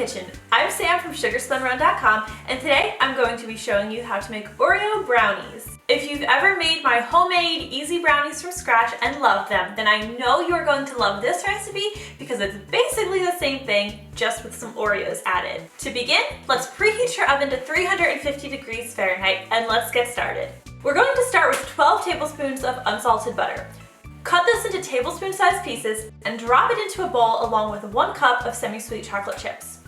kitchen. I'm Sam from sugarsplenrun.com, and today I'm going to be showing you how to make Oreo brownies. If you've ever made my homemade easy brownies from scratch and loved them, then I know you are going to love this recipe because it's basically the same thing, just with some Oreos added. To begin, let's preheat your oven to 350 degrees Fahrenheit and let's get started. We're going to start with 12 tablespoons of unsalted butter. Cut this into tablespoon-sized pieces and drop it into a bowl along with 1 cup of semi-sweet chocolate chips.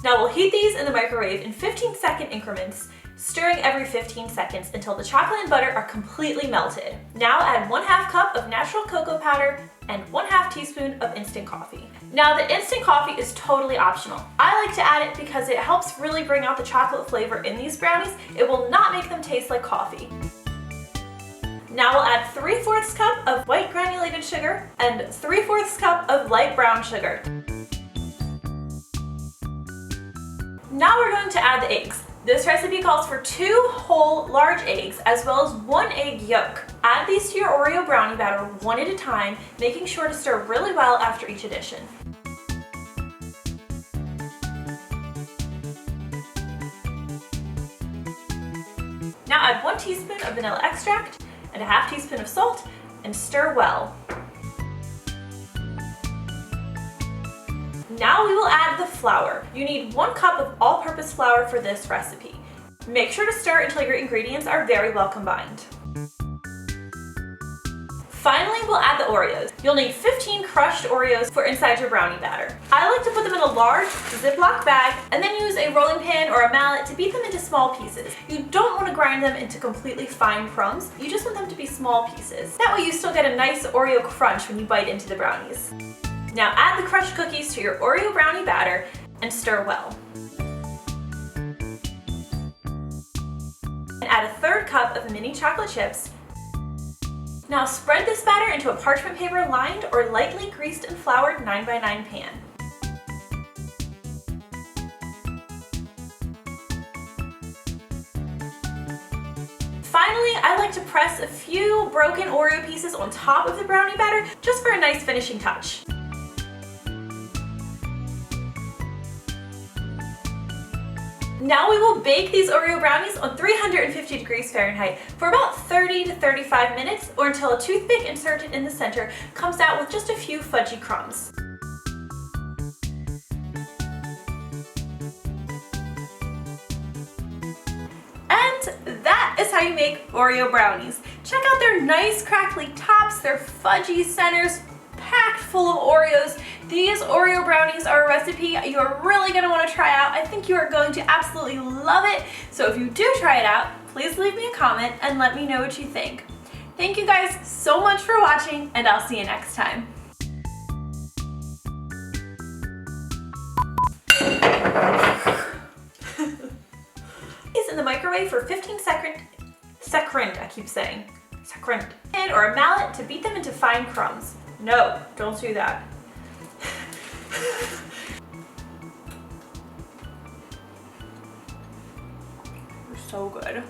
Now we'll heat these in the microwave in 15-second increments, stirring every 15 seconds until the chocolate and butter are completely melted. Now add 1/2 cup of natural cocoa powder and 1/2 teaspoon of instant coffee. Now the instant coffee is totally optional. I like to add it because it helps really bring out the chocolate flavor in these brownies. It will not make them taste like coffee. Now we'll add 3/4 cup of white granulated sugar and 3/4 cup of light brown sugar. Now we're going to add the eggs. This recipe calls for 2 whole large eggs as well as 1 egg yolk. Add these to your Oreo brownie batter one at a time, making sure to stir really well after each addition. Now add 1 teaspoon of vanilla extract and 1/2 teaspoon of salt and stir well. Now we will add the flour. You need 1 cup of all-purpose flour for this recipe. Make sure to stir until your ingredients are very well combined. Finally, we'll add the Oreos. You'll need 15 crushed Oreos for inside your brownie batter. I like to put them in a large Ziploc bag and then use a rolling pin or a mallet to beat them into small pieces. You don't want to grind them into completely fine crumbs. You just want them to be small pieces. That way you still get a nice Oreo crunch when you bite into the brownies. Now add the crushed cookies to your Oreo brownie batter and stir well. And add a 1/3 cup of mini chocolate chips. Now spread this batter into a parchment paper lined or lightly greased and floured 9x9 pan. Finally, I like to press a few broken Oreo pieces on top of the brownie batter just for a nice finishing touch. Now we will bake these Oreo brownies on 350 degrees Fahrenheit for about 30 to 35 minutes or until a toothpick inserted in the center comes out with just a few fudgy crumbs. And that is how you make Oreo brownies. Check out their nice crackly tops, their fudgy centers, packed full of Oreos. These Oreo brownies are a recipe you are really going to want to try out. I think you are going to absolutely love it. So if you do try it out, please leave me a comment and let me know what you think. Thank you guys so much for watching, and I'll see you next time. It's in the microwave for 15 seconds. I keep saying. Second. Or a mallet to beat them into fine crumbs. No, don't do that. They're so good.